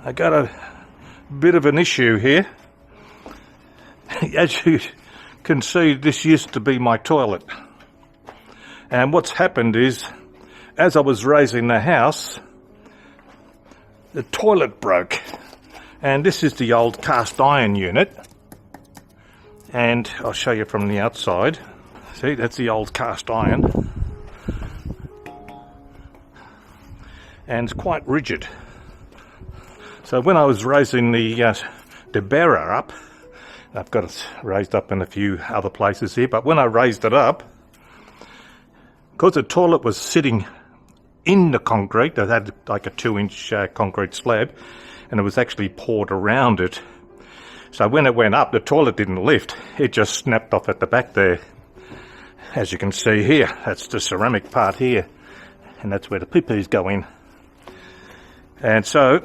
I got a bit of an issue here. As you can see, this used to be my toilet. And what's happened is, as I was raising the house, the toilet broke. And this is the old cast iron unit. And I'll show you from the outside. See, that's the old cast iron. And it's quite rigid. So when I was raising the bearer up, I've got it raised up in a few other places here, but when I raised it up, because the toilet was sitting in the concrete, it had like a 2-inch concrete slab, and it was actually poured around it. So when it went up, the toilet didn't lift. It just snapped off at the back there. As you can see here, that's the ceramic part here, and that's where the pee-pees go in. And so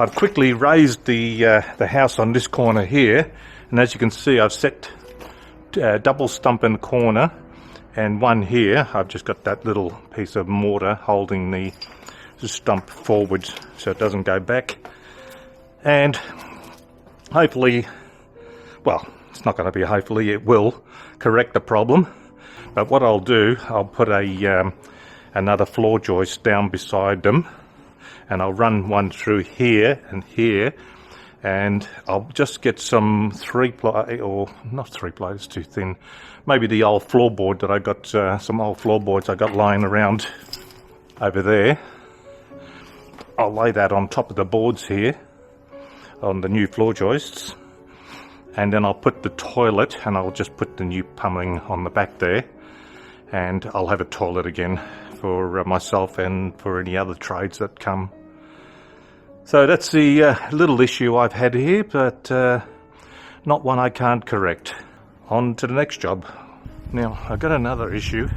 I've quickly raised the house on this corner here, and as you can see, I've set double stump in the corner and one here. I've just got that little piece of mortar holding the stump forwards so it doesn't go back. And hopefully, well, it's not going to be hopefully, it will correct the problem. But what I'll do, I'll put another floor joist down beside them, and I'll run one through here and here, and I'll just get some 3-ply, or not 3-ply, it's too thin, maybe the old floorboard that I got, some old floorboards I got lying around over there. I'll lay that on top of the boards here, on the new floor joists, and then I'll put the toilet, and I'll just put the new plumbing on the back there, and I'll have a toilet again for myself and for any other trades that come. So that's the little issue I've had here, but not one I can't correct. On to the next job. Now, I've got another issue.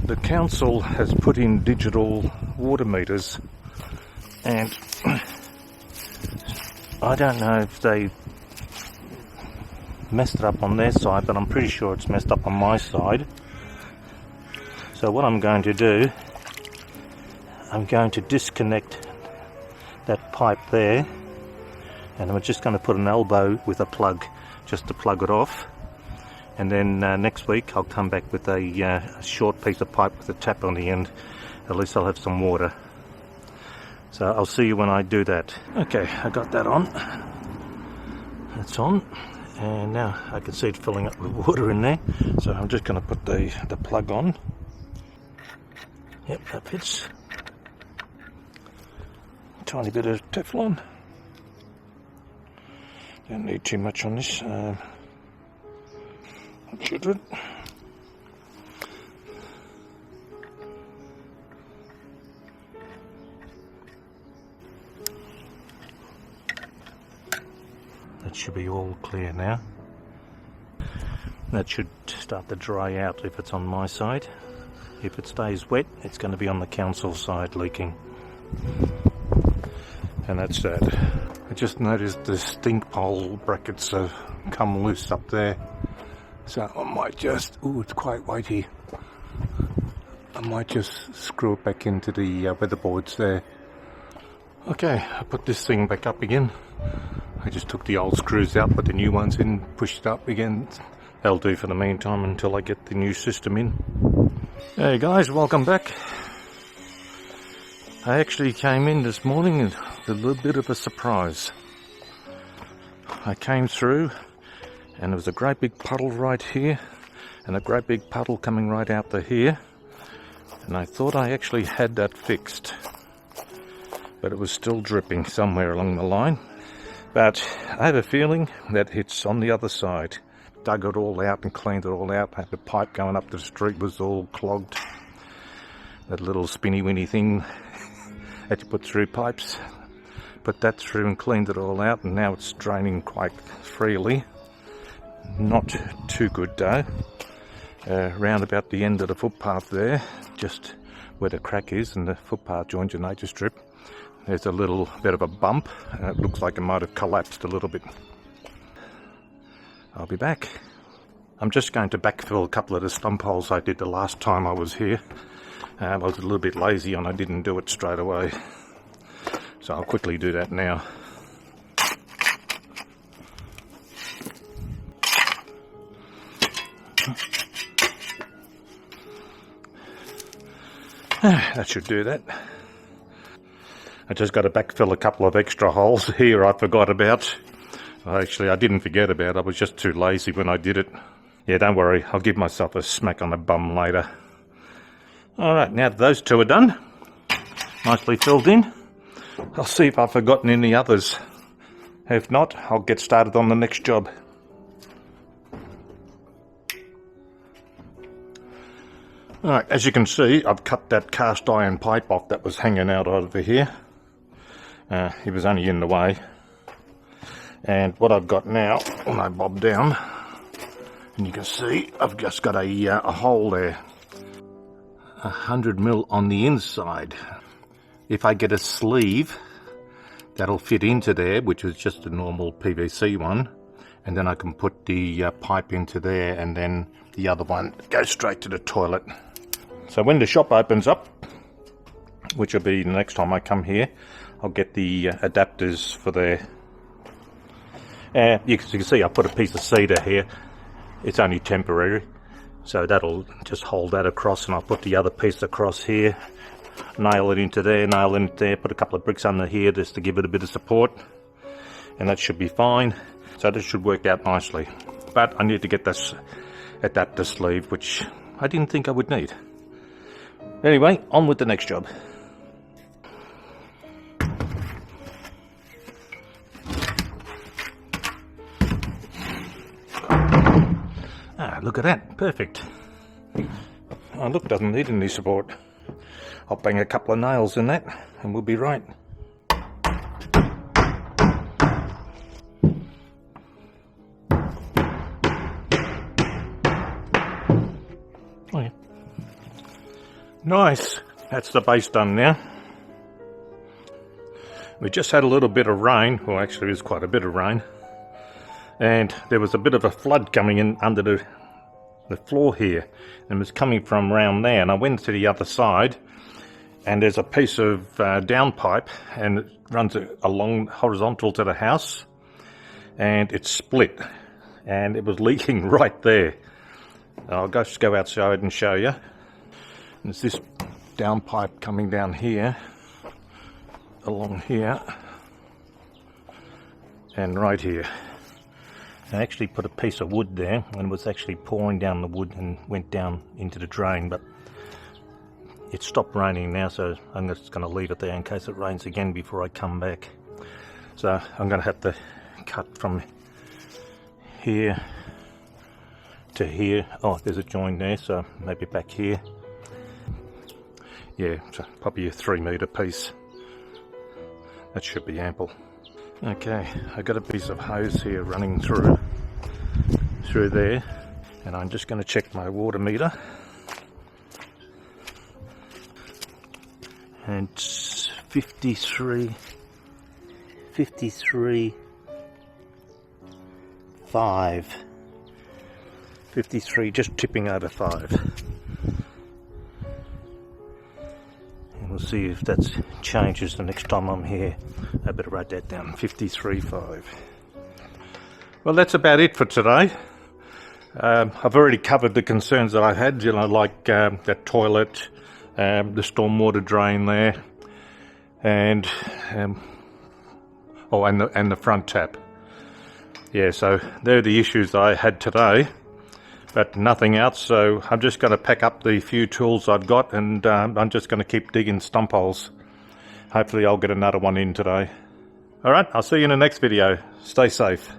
The council has put in digital water meters, and I don't know if they messed it up on their side, but I'm pretty sure it's messed up on my side. So what I'm going to do, I'm going to disconnect that pipe there, and I'm just going to put an elbow with a plug just to plug it off, and then next week I'll come back with a short piece of pipe with a tap on the end. At least I'll have some water. So I'll see you when I do that. Okay, I got that on. That's on, and now I can see it filling up with water in there, so I'm just going to put the plug on. Yep, that fits. Tiny bit of Teflon. Don't need too much on this. Should it? That should be all clear now. That should start to dry out if it's on my side. If it stays wet, it's going to be on the council side leaking. And that's that. I just noticed the stink pole brackets have come loose up there. So I might just, ooh, it's quite weighty. I might just screw it back into the weatherboards there. Okay, I put this thing back up again. I just took the old screws out, put the new ones in, pushed it up again. That'll do for the meantime until I get the new system in. Hey guys, welcome back. I actually came in this morning with a little bit of a surprise. I came through and there was a great big puddle right here and a great big puddle coming right out to here, and I thought I actually had that fixed, but it was still dripping somewhere along the line. But I have a feeling that it's on the other side. Dug it all out and cleaned it all out. The pipe going up the street was all clogged. That little spinny winny thing that you put through pipes. Put that through and cleaned it all out, and now it's draining quite freely. Not too good though. Round about the end of the footpath there, just where the crack is and the footpath joins your nature strip, there's a little bit of a bump, and it looks like it might have collapsed a little bit. I'll be back. I'm just going to backfill a couple of the stump holes I did the last time I was here. I was a little bit lazy and I didn't do it straight away. So I'll quickly do that now. That should do that. I just got to backfill a couple of extra holes here I forgot about. Actually, I didn't forget about it. I was just too lazy when I did it. Yeah, don't worry. I'll give myself a smack on the bum later. Alright, now that those two are done, nicely filled in, I'll see if I've forgotten any others. If not, I'll get started on the next job. Alright, as you can see, I've cut that cast iron pipe off that was hanging out over here. It was only in the way. And what I've got now, when I bob down, and you can see I've just got a hole there. 100mm on the inside. If I get a sleeve, that'll fit into there, which is just a normal PVC one. And then I can put the pipe into there, and then the other one goes straight to the toilet. So when the shop opens up, which will be the next time I come here, I'll get the adapters for there. You can see I put a piece of cedar here. It's only temporary, so that'll just hold that across, and I'll put the other piece across here, nail it into there, nail it into there, put a couple of bricks under here just to give it a bit of support, and that should be fine. So this should work out nicely. But I need to get this adapter sleeve, which I didn't think I would need. Anyway, on with the next job. Ah, look at that, perfect. Oh look, doesn't need any support. I'll bang a couple of nails in that and we'll be right. Oh yeah. Nice, that's the base done now. We just had a little bit of rain, well actually it was quite a bit of rain. And there was a bit of a flood coming in under the floor here, and it was coming from around there, and I went to the other side, and there's a piece of downpipe, and it runs along horizontal to the house, and it's split, and it was leaking right there. I'll just go outside and show you. There's this downpipe coming down here, along here, and right here. I actually put a piece of wood there, and it was actually pouring down the wood and went down into the drain, but it stopped raining now, so I'm just going to leave it there in case it rains again before I come back. So I'm going to have to cut from here to here. Oh, there's a join there, so maybe back here. Yeah, so probably a 3 metre piece. That should be ample. Okay, I've got a piece of hose here running through there, and I'm just going to check my water meter. And it's 53, 5. 53, just tipping over 5. We'll see if that changes the next time I'm here. I better write that down, 53.5. Well, that's about it for today. I've already covered the concerns that I had, you know, like that toilet, the stormwater drain there, and the front tap. Yeah, so they're the issues that I had today. But nothing else, so I'm just going to pack up the few tools I've got, and I'm just going to keep digging stump holes. Hopefully I'll get another one in today. Alright, I'll see you in the next video. Stay safe.